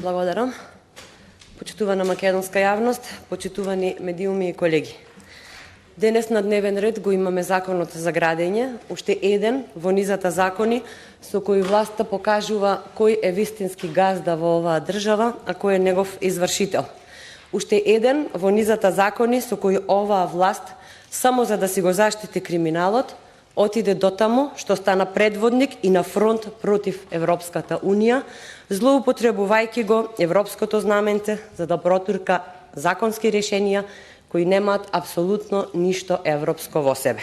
Благодарам. Почитувана македонска јавност, почитувани медиуми и колеги. Денес на дневен ред го имаме Законот за градење, уште еден во низата закони со кои власта покажува кој е вистински газда во оваа држава, а кој е негов извршител. Уште еден во низата закони со кои оваа власт, само за да си го заштити криминалот, отиде дотаму што стана предводник и на фронт против Европската Унија, злоупотребувајќи го европското знаменце за да протурка законски решенија кои немаат апсолутно ништо европско во себе.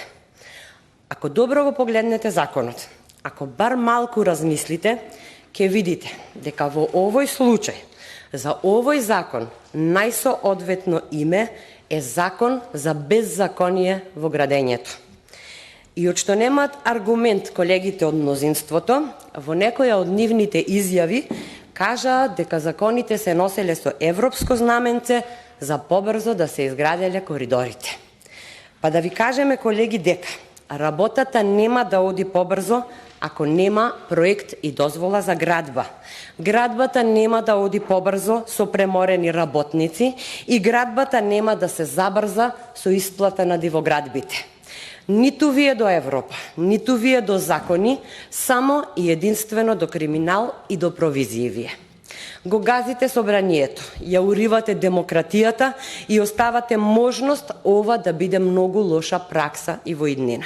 Ако добро го погледнете законот, ако бар малку размислите, ќе видите дека во овој случај, за овој закон, најсоодветно име е закон за беззаконие во градењето. И од што немаат аргумент колегите од мнозинството, во некоја од нивните изјави кажаа дека законите се носеле со европско знаменце за побрзо да се изграделе коридорите. Па да ви кажеме, колеги, дека работата нема да оди побрзо ако нема проект и дозвола за градба. Градбата нема да оди побрзо со преморени работници и градбата нема да се забрза со исплата на дивоградбите. Ниту вие до Европа, ниту вие до закони, само и единствено до криминал и до провизии вие. Го газите собранието, ја уривате демократијата и оставате можност ова да биде многу лоша пракса и во иднина.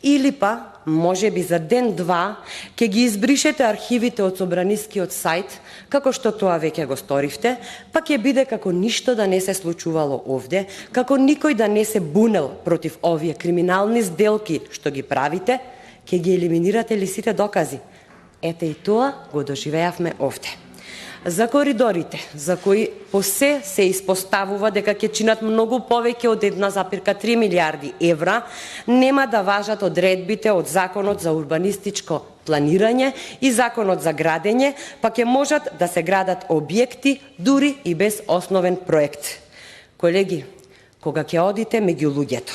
Или па, може би за ден-два, ќе ги избришете архивите од собранискиот сајт, како што тоа веќе го сторивте, па ќе биде како ништо да не се случувало овде, како никој да не се бунел против овие криминални сделки што ги правите, ќе ги елиминирате ли сите докази? Ете и тоа го доживеавме овде. За коридорите, за кои по се испоставува дека ќе чинат многу повеќе од 1,3 милиарди евра, нема да важат одредбите од Законот за урбанистичко планирање и Законот за градење, па ќе можат да се градат објекти дури и без основен проект. Колеги, кога ќе одите меѓу луѓето,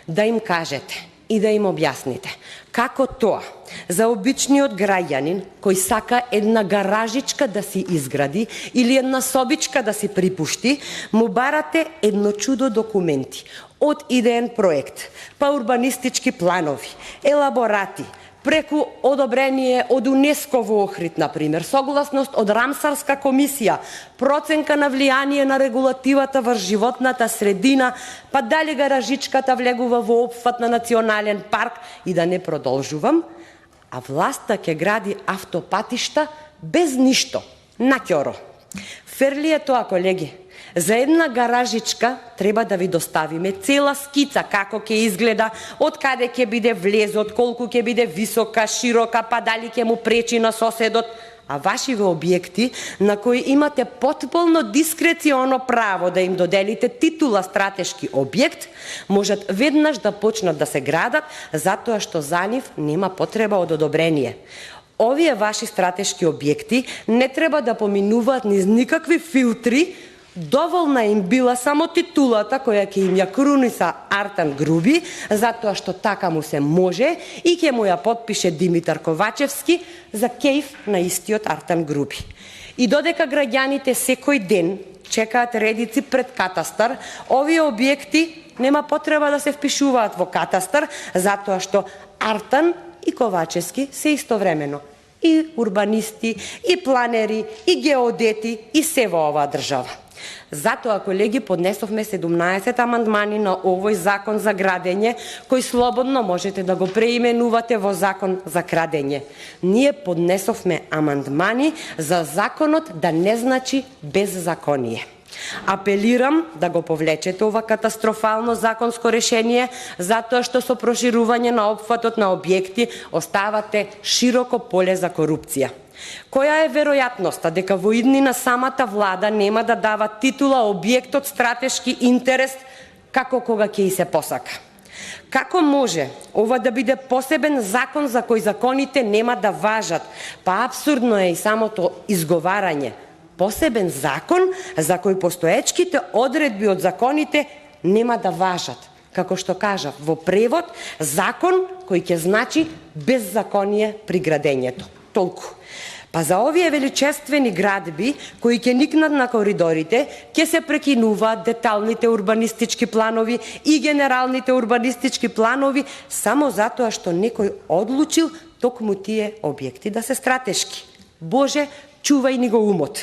да им кажете и да им објасните како тоа за обичниот граѓанин кој сака една гаражичка да си изгради или една собичка да си припушти, му барате едно чудо документи, од идеен проект, па урбанистички планови, елаборати, преку одобрение од УНЕСКО во Охрид, например, согласност од Рамсарска комисија, проценка на влијание на регулативата врз животната средина, па дали гаражичката влегува во опфат на национален парк и да не продолжувам, а власта ќе гради автопатишта без ништо, на ќоро. Ферли е тоа, колеги? За една гаражичка треба да ви доставиме цела скица како ќе изгледа, од каде ќе биде влезот, колку ќе биде висока, широка, па дали ќе му пречи на соседот, а вашиве објекти на кои имате потполно дискреционо право да им доделите титула стратешки објект, можат веднаш да почнат да се градат затоа што за нив нема потреба од одобрение. Овие ваши стратешки објекти не треба да поминуваат низ никакви филтри. Доволна им била само титулата која ќе им ја круниса Артан Груби, затоа што така му се може и ќе му ја потпише Димитар Ковачевски за кејф на истиот Артан Груби. И додека граѓаните секој ден чекаат редици пред катастар, овие објекти нема потреба да се впишуваат во катастар, затоа што Артан и Ковачевски се истовремено и урбанисти, и планери, и геодети, и се во оваа држава. Затоа, колеги, поднесовме 17 амандмани на овој закон за градење, кој слободно можете да го преименувате во закон за градење. Ние поднесовме амандмани за законот да не значи беззаконие. Апелирам да го повлечете ова катастрофално законско решение, затоа што со проширување на опфатот на објекти оставате широко поле за корупција. Која е веројатноста дека во иднина самата влада нема да дава титула објект од стратешки интерес како кога ќе и се посака? Како може ова да биде посебен закон за кој законите нема да важат? Па апсурдно е и самото изговарање. Посебен закон за кој постоечките одредби од законите нема да важат. Како што кажа во превод, закон кој ќе значи беззаконие при градењето. Толку. Па за овие величествени градби кои ќе никнат на коридорите, ќе се прекинуваат деталните урбанистички планови и генералните урбанистички планови само затоа што некој одлучил токму тие објекти да се стратешки. Боже, чувај ни го умот.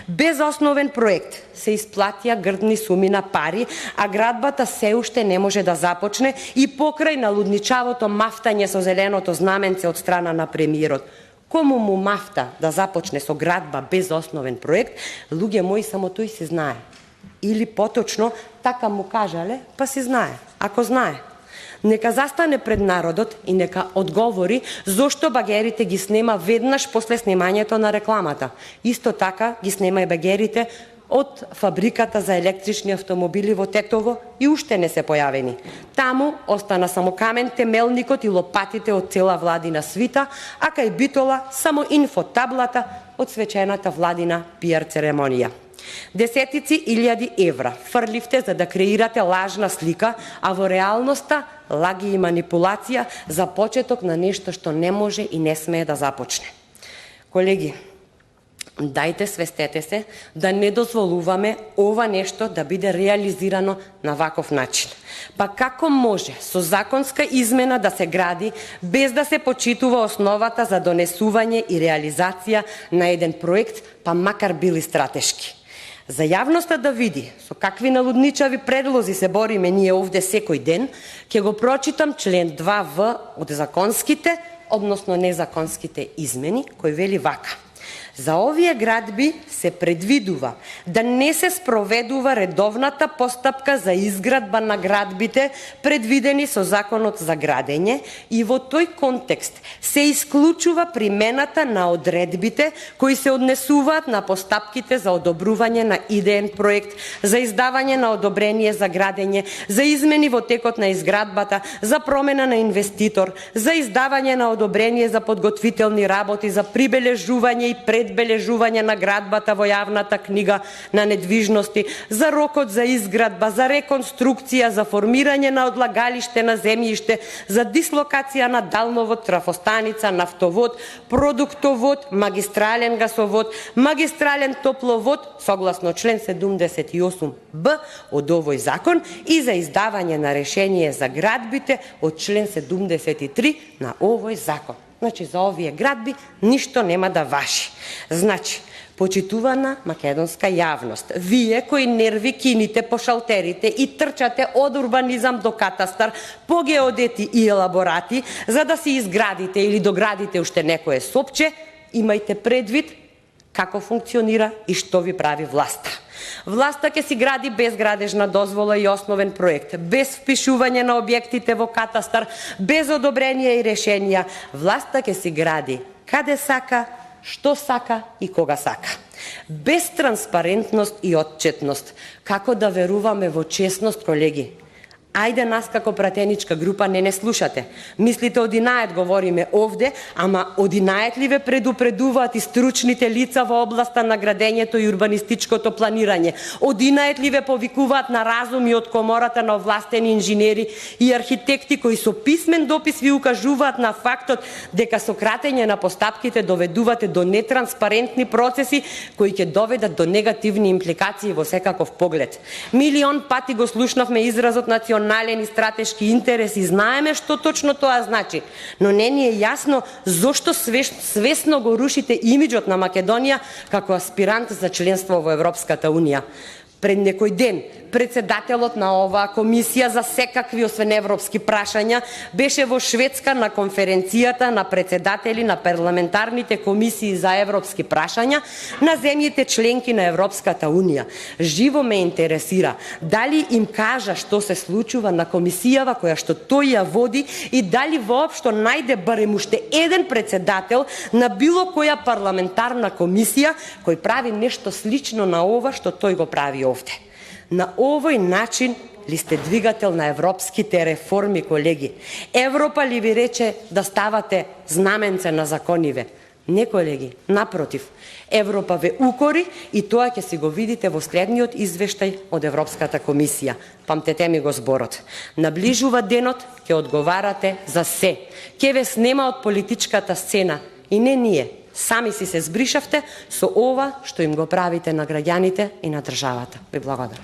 Без основен проект се исплатија грдни суми на пари, а градбата се уште не може да започне и покрај налудничавото мафтање со зеленото знаменце од страна на премиерот. Кому му мафта да започне со градба без основен проект, луѓе мои, само тој си знае. Или поточно, така му кажале, па си знае, ако знае. Нека застане пред народот и нека одговори зошто багерите ги снема веднаш после снимањето на рекламата. Исто така ги снема и багерите од фабриката за електрични автомобили во Тетово и уште не се појавени. Таму остана само камен темелникот и лопатите од цела владина свита, а кај Битола само инфотаблата од свечената владина пиар церемонија. Десетици илјади евра фрливте за да креирате лажна слика, а во реалноста лаги и манипулација за почеток на нешто што не може и не смее да започне. Колеги, дајте свестете се да не дозволуваме ова нешто да биде реализирано на ваков начин. Па како може со законска измена да се гради без да се почитува основата за донесување и реализација на еден проект, па макар били стратешки? За јавноста да види со какви налудничави предлози се бориме ние овде секој ден, ќе го прочитам член 2В од законските, односно незаконските измени, кој вели вака. За овие градби се предвидува да не се спроведува редовната постапка за изградба на градбите предвидени со Законот за градење и во тој контекст се исклучува примената на одредбите кои се однесуваат на постапките за одобрување на идеен проект, за издавање на одобрение за градење, за измени во текот на изградбата, за промена на инвеститор, за издавање на одобрение за подготвителни работи, за прибележување и предбележување на градбата во јавната книга на недвижности, за рокот за изградба, за реконструкција, за формирање на одлагалиште на земјиште, за дислокација на далновод, трафостаница, нафтовод, продуктовод, магистрален гасовод, магистрален топловод, согласно член 78б од овој закон и за издавање на решение за градбите од член 73 на овој закон. Значи, за овие градби ништо нема да важи. Значи, почитувана македонска јавност, вие кои нерви кините по шалтерите и трчате од урбанизам до катастар, по геодети и елаборати, за да си изградите или доградите уште некое сопче, имајте предвид како функционира и што ви прави власта. Власта ќе си гради без градежна дозвола и основен проект, без впишување на објектите во катастар, без одобрение и решенија. Власта ќе си гради каде сака, што сака и кога сака. Без транспарентност и отчетност. Како да веруваме во честност, колеги? Ајде нас како пратеничка група не слушате. Мислите одинаед говориме овде, ама одинаед ли ве предупредуваат и стручните лица во областа на градењето и урбанистичкото планирање? Одинаед ли ве повикуваат на разум и од комората на овластени инженери и архитекти кои со писмен допис ви укажуваат на фактот дека со кратење на постапките доведувате до нетранспарентни процеси кои ќе доведат до негативни импликации во секаков поглед? Милион пати го слушнавме изразот национален и стратешки интерес и знаеме што точно тоа значи, но не ни е јасно зошто свесно го рушите имиџот на Македонија како аспирант за членство во Европската Унија. Пред некој ден председателот на оваа комисија за секакви освен европски прашања беше во Шведска на конференцијата на председатели на парламентарните комисии за европски прашања на земјите членки на Европската Унија. Живо ме интересира дали им кажа што се случува на комисијава која што тој ја води и дали воопшто најде барем уште еден председател на било која парламентарна комисија кој прави нешто слично на ова што тој го прави овде. На овој начин ли сте двигател на европските реформи, колеги? Европа ли ви рече да ставате знаменце на закониве? Не, колеги, напротив. Европа ве укори и тоа ќе си го видите во следниот извештај од Европската комисија. Памтете ми го зборот. Наближува денот, ќе одговарате за се. Ќе ве снема од политичката сцена и не ние, Сами си се збришавте со ова што им го правите на граѓаните и на државата. Ви благодарам.